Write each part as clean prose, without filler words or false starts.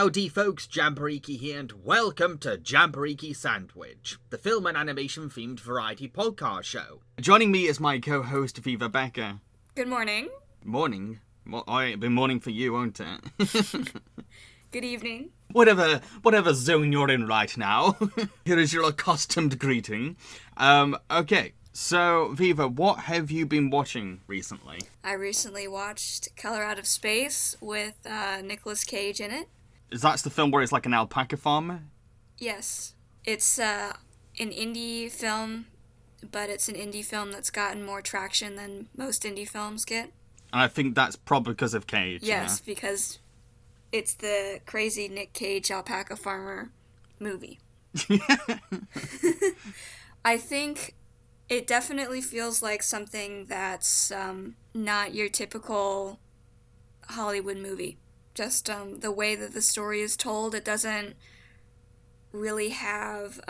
Howdy folks, Jambareeqi here, and welcome to Jambareeqi Sandwich, the film and animation themed variety podcast show. Joining me is my co-host Viva Becca. Good morning. Morning? Well, it'll be morning for you, won't it? Good evening. Whatever zone you're in right now. Here is your accustomed greeting. Okay, so Viva, what have you been watching recently? I recently watched Color Out of Space with Nicolas Cage in it. Is that the film where it's like an alpaca farmer? Yes. It's an indie film, but it's an indie film that's gotten more traction than most indie films get. And I think that's probably because of Cage. Yes, because it's the crazy Nick Cage alpaca farmer movie. I think it definitely feels like something that's not your typical Hollywood movie. Just the way that the story is told, it doesn't really have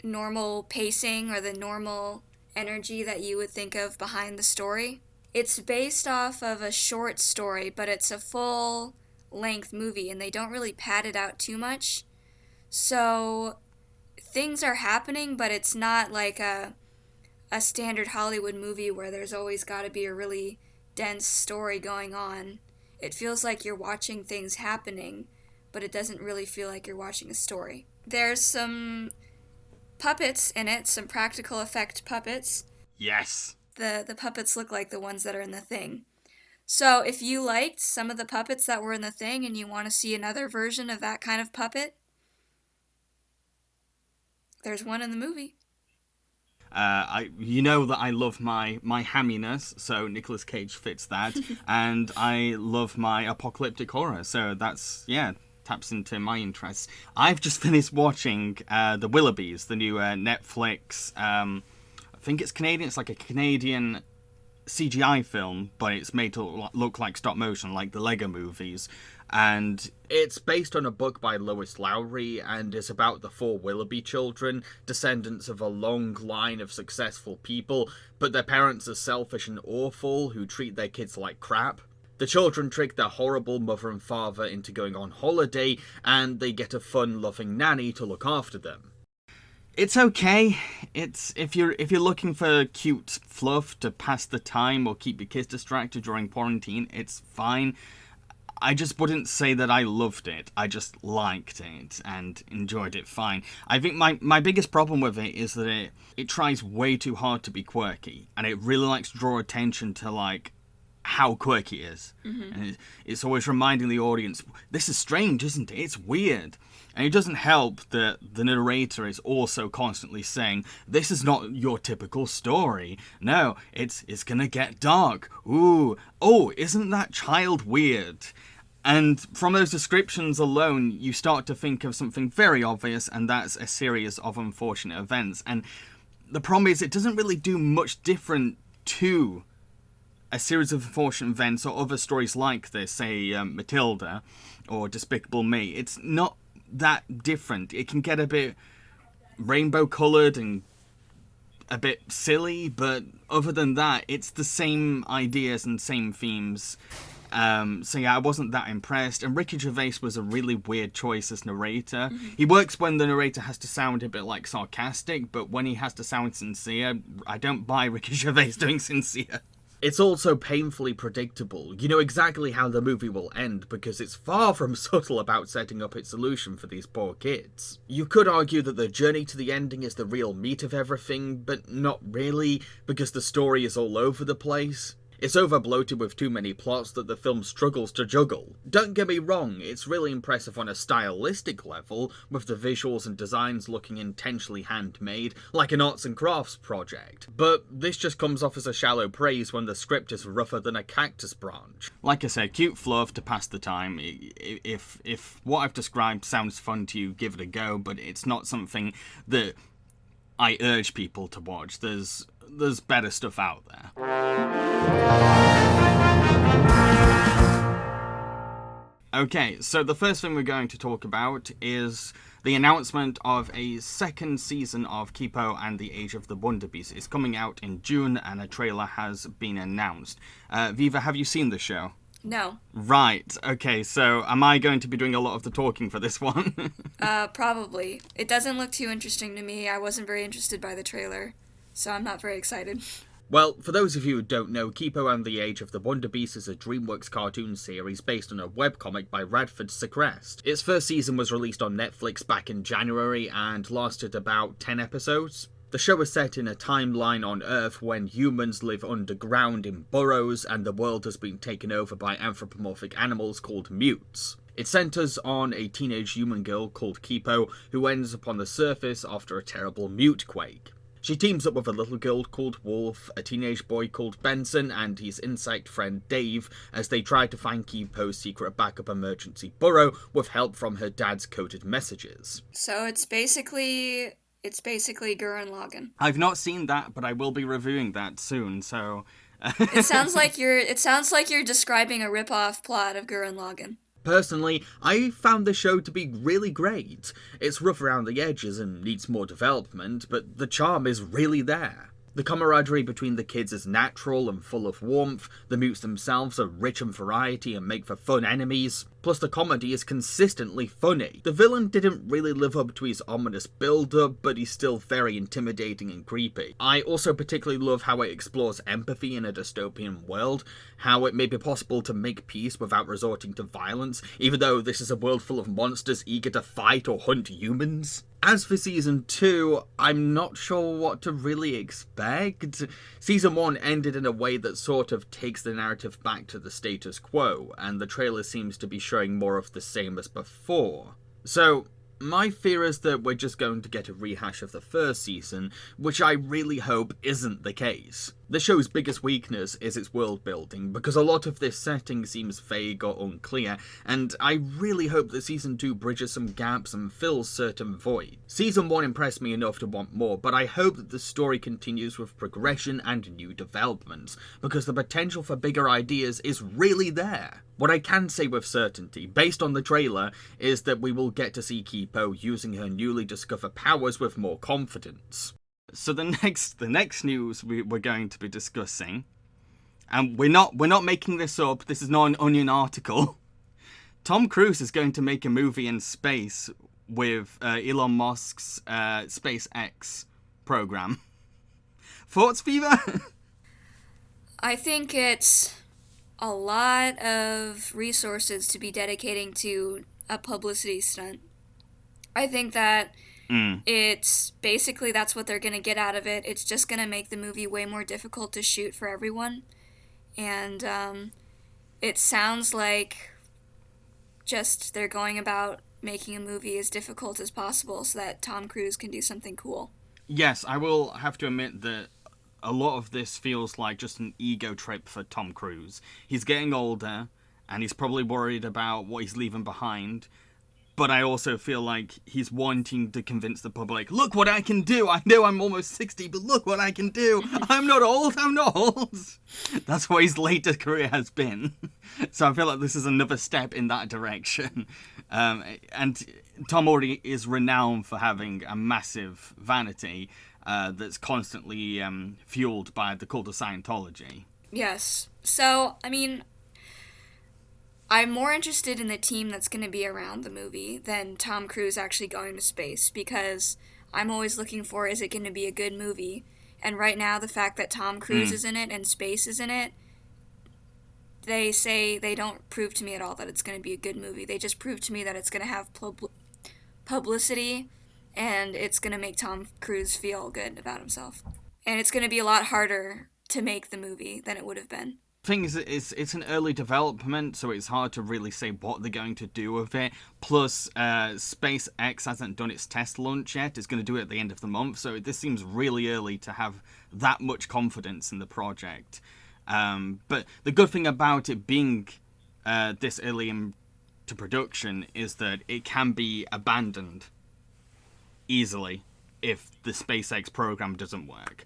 normal pacing or the normal energy that you would think of behind the story. It's based off of a short story, but it's a full-length movie, and they don't really pad it out too much. So things are happening, but it's not like a standard Hollywood movie where there's always got to be a really dense story going on. It feels like you're watching things happening, but it doesn't really feel like you're watching a story. There's some puppets in it, some practical effect puppets. Yes. The puppets look like the ones that are in The Thing. So if you liked some of the puppets that were in The Thing and you want to see another version of that kind of puppet, there's one in the movie. You know that I love my hamminess, so Nicolas Cage fits that, and I love my apocalyptic horror, so that's, taps into my interests. I've just finished watching the Willoughbys, the new Netflix, I think it's Canadian, it's like a Canadian CGI film, but it's made to look like stop motion, like the Lego movies. And it's based on a book by Lois Lowry and is about the 4 Willoughby children, descendants of a long line of successful people, but their parents are selfish and awful, who treat their kids like crap. The children trick their horrible mother and father into going on holiday, and they get a fun-loving nanny to look after them. It's okay. It's if you're looking for cute fluff to pass the time or keep your kids distracted during quarantine, it's fine. I just wouldn't say that I loved it. I just liked it and enjoyed it fine. I think my biggest problem with it is that it tries way too hard to be quirky, and it really likes to draw attention to like how quirky it is. Mm-hmm. And it's always reminding the audience, this is strange, isn't it? It's weird. And it doesn't help that the narrator is also constantly saying, this is not your typical story. No, it's gonna get dark. Ooh, oh, isn't that child weird? And from those descriptions alone, you start to think of something very obvious, and that's a series of unfortunate events. And the problem is, it doesn't really do much different to a series of unfortunate events or other stories like this, say Matilda or Despicable Me. It's not that different. It can get a bit rainbow-coloured and a bit silly, but other than that, it's the same ideas and same themes. So yeah, I wasn't that impressed. And Ricky Gervais was a really weird choice as narrator. Mm-hmm. He works when the narrator has to sound a bit like sarcastic, but when he has to sound sincere, I don't buy Ricky Gervais doing sincere. It's also painfully predictable. You know exactly how the movie will end because it's far from subtle about setting up its solution for these poor kids. You could argue that the journey to the ending is the real meat of everything, but not really, because the story is all over the place. It's over-bloated with too many plots that the film struggles to juggle. Don't get me wrong, it's really impressive on a stylistic level, with the visuals and designs looking intentionally handmade, like an arts and crafts project. But this just comes off as a shallow praise when the script is rougher than a cactus branch. Like I said, cute fluff to pass the time. If what I've described sounds fun to you, give it a go, but it's not something that I urge people to watch. There's better stuff out there. Okay, so the first thing we're going to talk about is the announcement of a second season of Kipo and the Age of the Wonderbeast. It's coming out in June and a trailer has been announced. Viva, have you seen the show? No. Right, okay, so am I going to be doing a lot of the talking for this one? Probably. It doesn't look too interesting to me. I wasn't very interested by the trailer, so I'm not very excited. Well, for those of you who don't know, Kipo and the Age of the Wonder Beast is a DreamWorks cartoon series based on a webcomic by Radford Seacrest. Its first season was released on Netflix back in January and lasted about 10 episodes. The show is set in a timeline on Earth when humans live underground in burrows and the world has been taken over by anthropomorphic animals called mutes. It centres on a teenage human girl called Kipo who ends up on the surface after a terrible mute quake. She teams up with a little girl called Wolf, a teenage boy called Benson, and his insect friend Dave as they try to find Kipo's secret backup emergency burrow with help from her dad's coded messages. So it's basically Gurren Lagann. I've not seen that, but I will be reviewing that soon, so... It sounds like you're describing a rip-off plot of Gurren Lagann. Personally, I found the show to be really great. It's rough around the edges and needs more development, but the charm is really there. The camaraderie between the kids is natural and full of warmth, the mutes themselves are rich in variety and make for fun enemies, plus the comedy is consistently funny. The villain didn't really live up to his ominous build-up, but he's still very intimidating and creepy. I also particularly love how it explores empathy in a dystopian world, how it may be possible to make peace without resorting to violence, even though this is a world full of monsters eager to fight or hunt humans. As for Season 2, I'm not sure what to really expect. Season 1 ended in a way that sort of takes the narrative back to the status quo, and the trailer seems to be showing more of the same as before. So, my fear is that we're just going to get a rehash of the first season, which I really hope isn't the case. The show's biggest weakness is its world building, because a lot of this setting seems vague or unclear, and I really hope that Season 2 bridges some gaps and fills certain voids. Season 1 impressed me enough to want more, but I hope that the story continues with progression and new developments, because the potential for bigger ideas is really there. What I can say with certainty, based on the trailer, is that we will get to see Kipo using her newly discovered powers with more confidence. So the next news we're going to be discussing, and we're not making this up, this is not an Onion article. Tom Cruise is going to make a movie in space with Elon Musk's SpaceX program. Thoughts, Viva? I think it's a lot of resources to be dedicating to a publicity stunt. I think that it's basically that's what they're going to get out of it. It's just going to make the movie way more difficult to shoot for everyone. And it sounds like just they're going about making a movie as difficult as possible so that Tom Cruise can do something cool. Yes, I will have to admit that a lot of this feels like just an ego trip for Tom Cruise. He's getting older, and he's probably worried about what he's leaving behind. But I also feel like he's wanting to convince the public, look what I can do. I know I'm almost 60, but look what I can do. I'm not old. That's what his later career has been. So I feel like this is another step in that direction. And Tom already is renowned for having a massive vanity that's constantly fueled by the cult of Scientology. Yes. So, I mean, I'm more interested in the team that's going to be around the movie than Tom Cruise actually going to space, because I'm always looking for, is it going to be a good movie? And right now, the fact that Tom Cruise is in it and space is in it, they say they don't prove to me at all that it's going to be a good movie. They just prove to me that it's going to have publicity, and it's going to make Tom Cruise feel good about himself. And it's going to be a lot harder to make the movie than it would have been. Thing is, it's an early development, so it's hard to really say what they're going to do with it. Plus, SpaceX hasn't done its test launch yet. It's going to do it at the end of the month, so this seems really early to have that much confidence in the project. But the good thing about it being this early into production is that it can be abandoned easily if the SpaceX program doesn't work.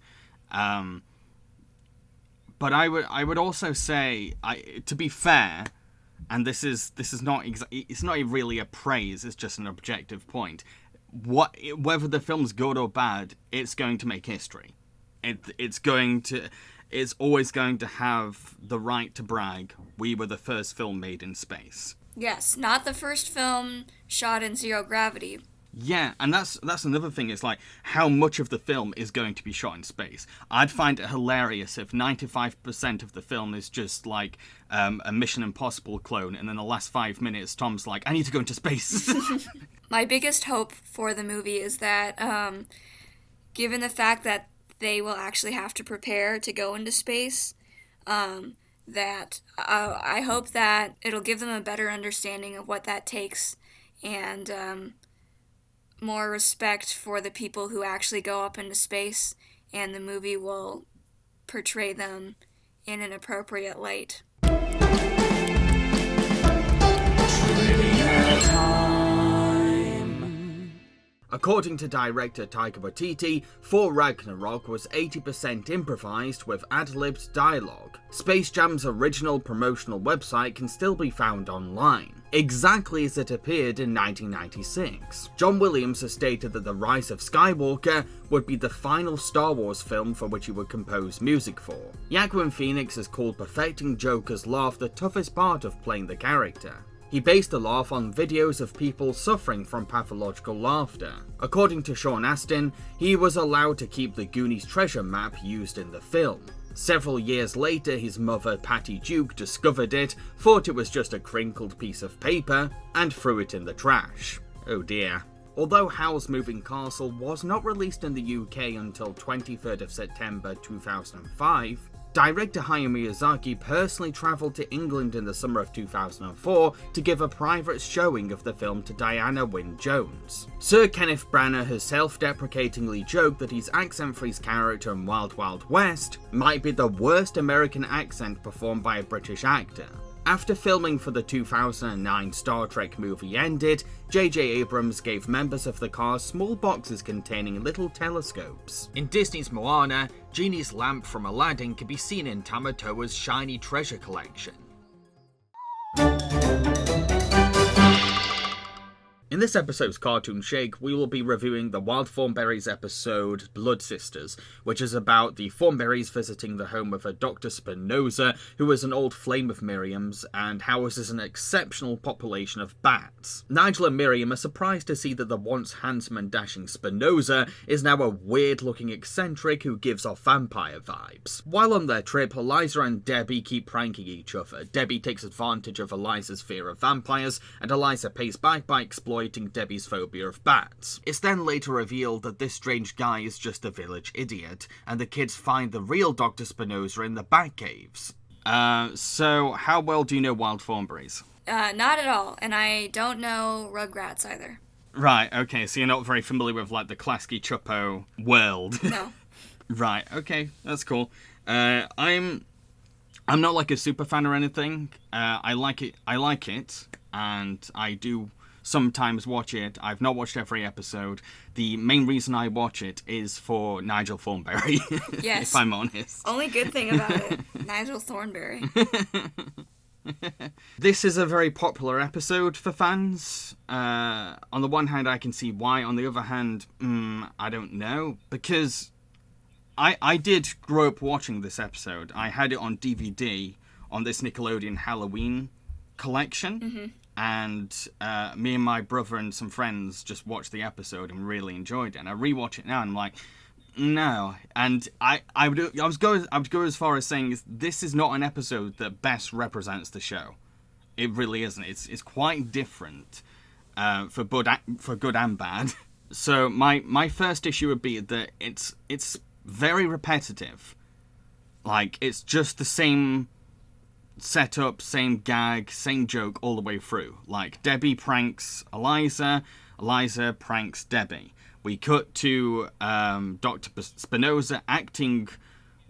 But I would also say, to be fair, and this is not it's not really a praise, it's just an objective point. Whether the film's good or bad, it's going to make history. It's going to, is always going to have the right to brag, we were the first film made in space. Yes, not the first film shot in zero gravity. Yeah, and that's another thing, is like how much of the film is going to be shot in space. I'd find it hilarious if 95% of the film is just like a Mission Impossible clone, and then the last 5 minutes Tom's like, I need to go into space. My biggest hope for the movie is that, given the fact that they will actually have to prepare to go into space, that I hope that it'll give them a better understanding of what that takes, and more respect for the people who actually go up into space, and the movie will portray them in an appropriate light. According to director Taika Waititi, Thor Ragnarok was 80% improvised with ad-libbed dialogue. Space Jam's original promotional website can still be found online, exactly as it appeared in 1996. John Williams has stated that The Rise of Skywalker would be the final Star Wars film for which he would compose music for. Joaquin Phoenix has called perfecting Joker's laugh the toughest part of playing the character. He based the laugh on videos of people suffering from pathological laughter. According to Sean Astin, he was allowed to keep the Goonies treasure map used in the film. Several years later, his mother, Patty Duke, discovered it, thought it was just a crinkled piece of paper, and threw it in the trash. Oh dear. Although Howl's Moving Castle was not released in the UK until 23rd of September 2005, director Hayao Miyazaki personally travelled to England in the summer of 2004 to give a private showing of the film to Diana Wynne-Jones. Sir Kenneth Branagh has self-deprecatingly joked that his accent for his character in Wild Wild West might be the worst American accent performed by a British actor. After filming for the 2009 Star Trek movie ended, J.J. Abrams gave members of the cast small boxes containing little telescopes. In Disney's Moana, Genie's lamp from Aladdin can be seen in Tamatoa's shiny treasure collection. In this episode's Cartoon Shake, we will be reviewing the Wild Thornberrys episode Blood Sisters, which is about the Thornberrys visiting the home of a Dr. Spinoza, who is an old flame of Miriam's and houses an exceptional population of bats. Nigel and Miriam are surprised to see that the once handsome and dashing Spinoza is now a weird-looking eccentric who gives off vampire vibes. While on their trip, Eliza and Debbie keep pranking each other. Debbie takes advantage of Eliza's fear of vampires, and Eliza pays back by exploiting Debbie's phobia of bats. It's then later revealed that this strange guy is just a village idiot, and the kids find the real Dr. Spinoza in the bat caves. So how well do you know Wild Thornberrys? Not at all, and I don't know Rugrats either. Right, okay, so you're not very familiar with, like, the Klasky Chupo world. No. Right, okay, that's cool. I'm not, like, a super fan or anything. I like it, and I do sometimes watch it. I've not watched every episode. The main reason I watch it is for Nigel Thornberry, Yes. if I'm honest. Only good thing about it, Nigel Thornberry. This is a very popular episode for fans. On the one hand, I can see why. On the other hand, I don't know. Because I did grow up watching this episode. I had it on DVD on this Nickelodeon Halloween collection. Mm-hmm. And me and my brother and some friends just watched the episode and really enjoyed it. And I rewatch it now and I'm like, no. And I would go as far as saying this is not an episode that best represents the show. It really isn't. It's quite different for good and bad. So my first issue would be that it's very repetitive. Like, it's just the same setup, same gag, same joke all the way through. Like, Debbie pranks Eliza, Eliza pranks Debbie. We cut to Dr. Spinoza acting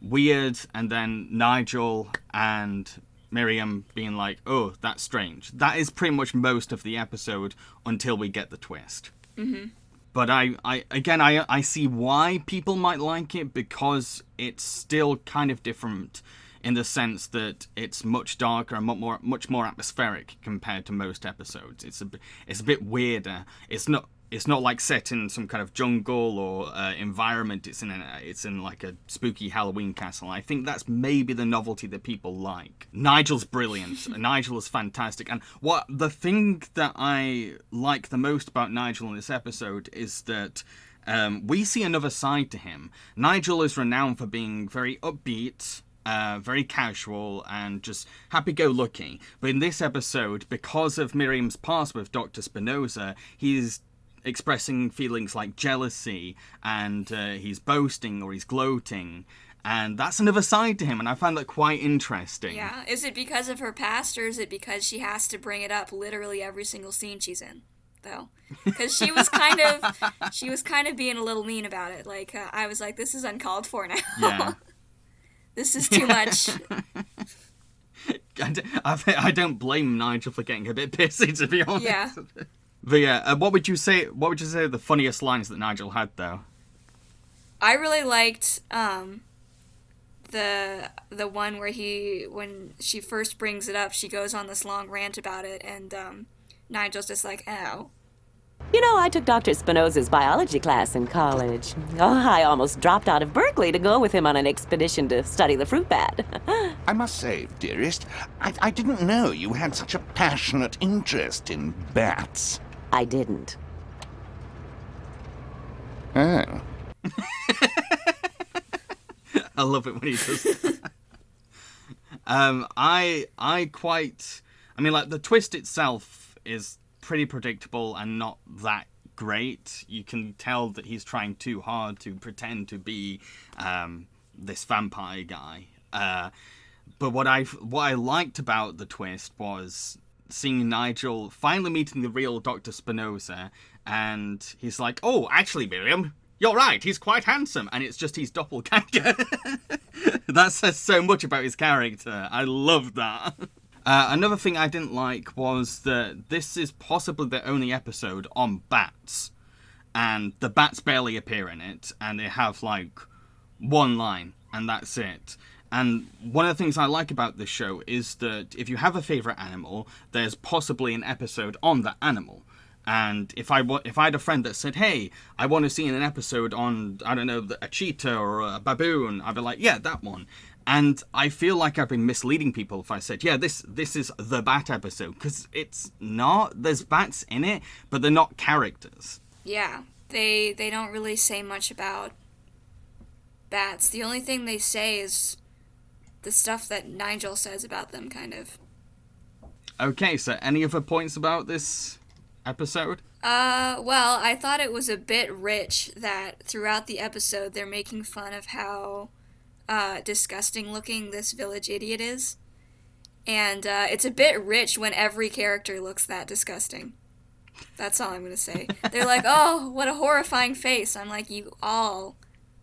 weird, and then Nigel and Miriam being like, oh, that's strange. That is pretty much most of the episode until we get the twist. Mm-hmm. But I see why people might like it, because it's still kind of different in the sense that it's much darker and much more atmospheric compared to most episodes. It's a bit weirder. It's not it's not like set in some kind of jungle or environment. It's in like a spooky Halloween castle. I think that's maybe the novelty that people like. Nigel's brilliant. Nigel is fantastic. And the thing that I like the most about Nigel in this episode is that we see another side to him. Nigel is renowned for being very upbeat, very casual, and just happy-go-lucky. But in this episode, because of Miriam's past with Dr. Spinoza, he's expressing feelings like jealousy, and he's boasting or he's gloating. And that's another side to him, and I find that quite interesting. Yeah. Is it because of her past, or is it because she has to bring it up literally every single scene she's in? Though, because she was kind of being a little mean about it. Like, I was like, this is uncalled for now. Yeah. This is too much. I don't blame Nigel for getting a bit pissy, to be honest. Yeah. But yeah, what would you say are the funniest lines that Nigel had, though? I really liked the one where when she first brings it up, she goes on this long rant about it, and Nigel's just like, ow. You know, I took Dr. Spinoza's biology class in college. Oh, I almost dropped out of Berkeley to go with him on an expedition to study the fruit bat. I must say, dearest, I didn't know you had such a passionate interest in bats. I didn't. Oh. I love it when he does that. I mean, like, the twist itself is pretty predictable and not that great. You can tell that he's trying too hard to pretend to be this vampire guy. But what I liked about the twist was seeing Nigel finally meeting the real Dr. Spinoza, and he's like, oh, actually, Miriam, you're right, he's quite handsome, and it's just his doppelganger. That says so much about his character. I love that. Another thing I didn't like was that this is possibly the only episode on bats, and the bats barely appear in it, and they have like one line, and that's it. And one of the things I like about this show is that if you have a favourite animal, there's possibly an episode on that animal. And if I had a friend that said, hey, I want to see an episode on, I don't know, a cheetah or a baboon, I'd be like, yeah, that one. And I feel like I've been misleading people if I said, yeah, this is the bat episode. Because it's not. There's bats in it, but they're not characters. Yeah, they don't really say much about bats. The only thing they say is the stuff that Nigel says about them, kind of. Okay, so any other points about this episode? Well, I thought it was a bit rich that throughout the episode they're making fun of how disgusting looking this village idiot is. And it's a bit rich when every character looks that disgusting. That's all I'm going to say. They're like, oh, what a horrifying face. I'm like, you all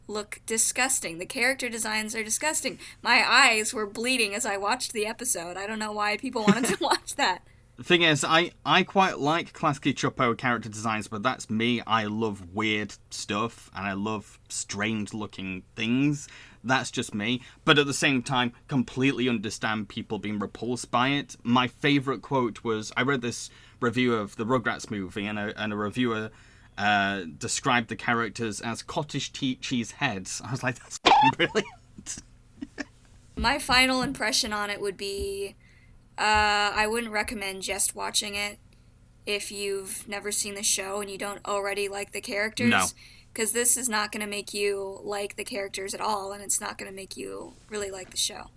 look disgusting. The character designs are disgusting. My eyes were bleeding as I watched the episode. I don't know why people wanted to watch that. The thing is, I quite like classic Kipo character designs, but that's me. I love weird stuff, and I love strange-looking things. That's just me. But at the same time, completely understand people being repulsed by it. My favourite quote was, I read this review of the Rugrats movie, and a reviewer described the characters as cottage cheese heads. I was like, that's brilliant. My final impression on it would be, I wouldn't recommend just watching it if you've never seen the show and you don't already like the characters. No. Because this is not going to make you like the characters at all, and it's not going to make you really like the show.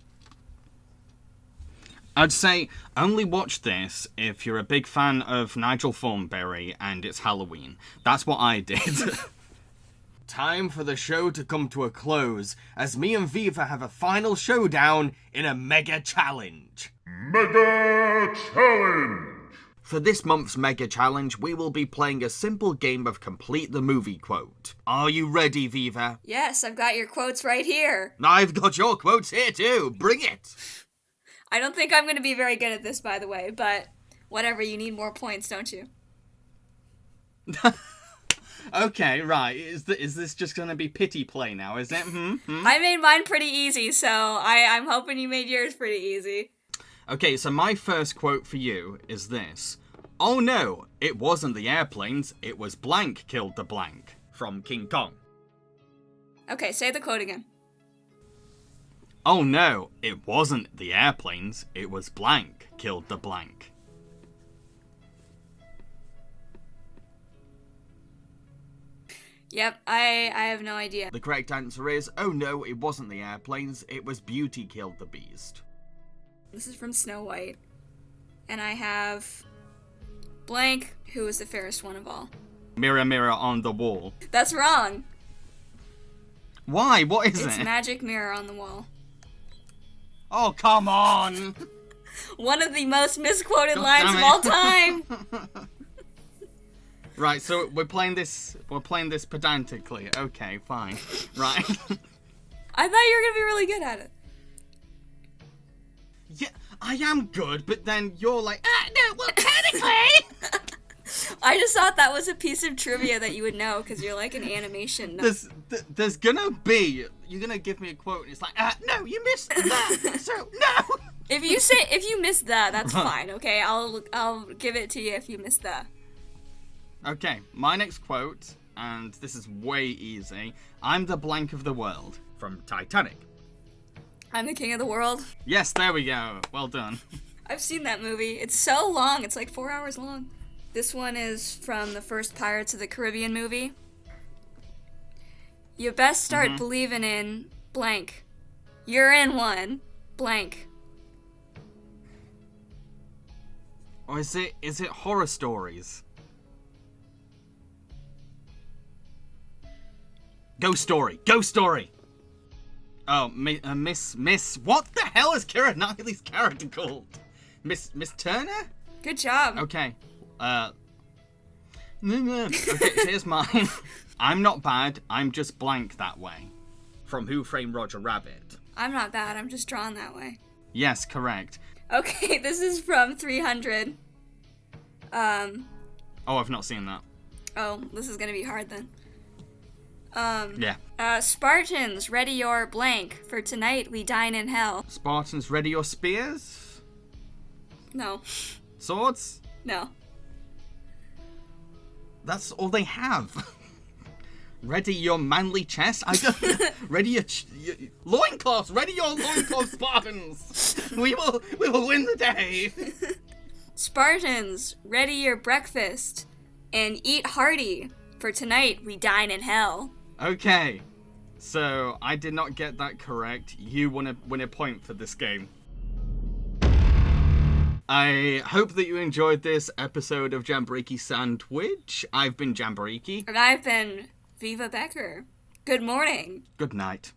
I'd say only watch this if you're a big fan of Nigel Thornberry and it's Halloween. That's what I did. Time for the show to come to a close, as me and Viva have a final showdown in a mega challenge. Mega Challenge! For this month's mega challenge, we will be playing a simple game of Complete the Movie Quote. Are you ready, Viva? Yes, I've got your quotes right here. I've got your quotes here too. Bring it! I don't think I'm going to be very good at this, by the way, but whatever, you need more points, don't you? Okay, right. Is this just going to be pity play now, is it? I made mine pretty easy, so I'm hoping you made yours pretty easy. Okay, so my first quote for you is this. Oh no, it wasn't the airplanes, it was blank killed the blank. From King Kong. Okay, say the quote again. Oh no, it wasn't the airplanes, it was blank killed the blank. Yep, I have no idea. The correct answer is, oh no, it wasn't the airplanes, it was Beauty killed the beast. This is from Snow White. And I have blank, who is the fairest one of all. Mirror, mirror on the wall. That's wrong. Why? What is It's it? magic mirror on the wall. Oh, come on! One of the most misquoted God lines damn of it. all time. Right, so we're playing this pedantically. Okay, fine. Right. I thought you were gonna be really good at it. Yeah, I am good, but then you're like, no, well, technically! I just thought that was a piece of trivia that you would know because you're like an animation. There's gonna be, you're gonna give me a quote and it's like, no, you missed that, so no! If you missed that, that's fine, okay? I'll give it to you if you missed that. Okay, my next quote, and this is way easy. I'm the blank of the world, from Titanic. I'm the king of the world. Yes, there we go. Well done. I've seen that movie. It's so long. It's like 4 hours long. This one is from the first Pirates of the Caribbean movie. You best start believing in blank. You're in one. Blank. Or is it horror stories? Ghost Story. Ghost Story. Oh, Miss. What the hell is Keira Knightley's character called? Miss Turner? Good job. Okay. Okay, here's mine. I'm not bad. I'm just blank that way. From Who Framed Roger Rabbit. I'm not bad. I'm just drawn that way. Yes, correct. Okay, this is from 300. Oh, I've not seen that. Oh, this is gonna be hard then. Yeah. Spartans, ready your blank. For tonight, we dine in hell. Spartans, ready your spears? No. Swords? No. That's all they have. Ready your manly chest? I don't. Ready your loincloths. Ready your loincloths, Spartans. We will win the day. Spartans, ready your breakfast and eat hearty. For tonight, we dine in hell. Okay, so I did not get that correct. You want to win a point for this game. I hope that you enjoyed this episode of Jambareeqi Sandwich. I've been Jambareeqi. And I've been Viva Becker. Good morning. Good night.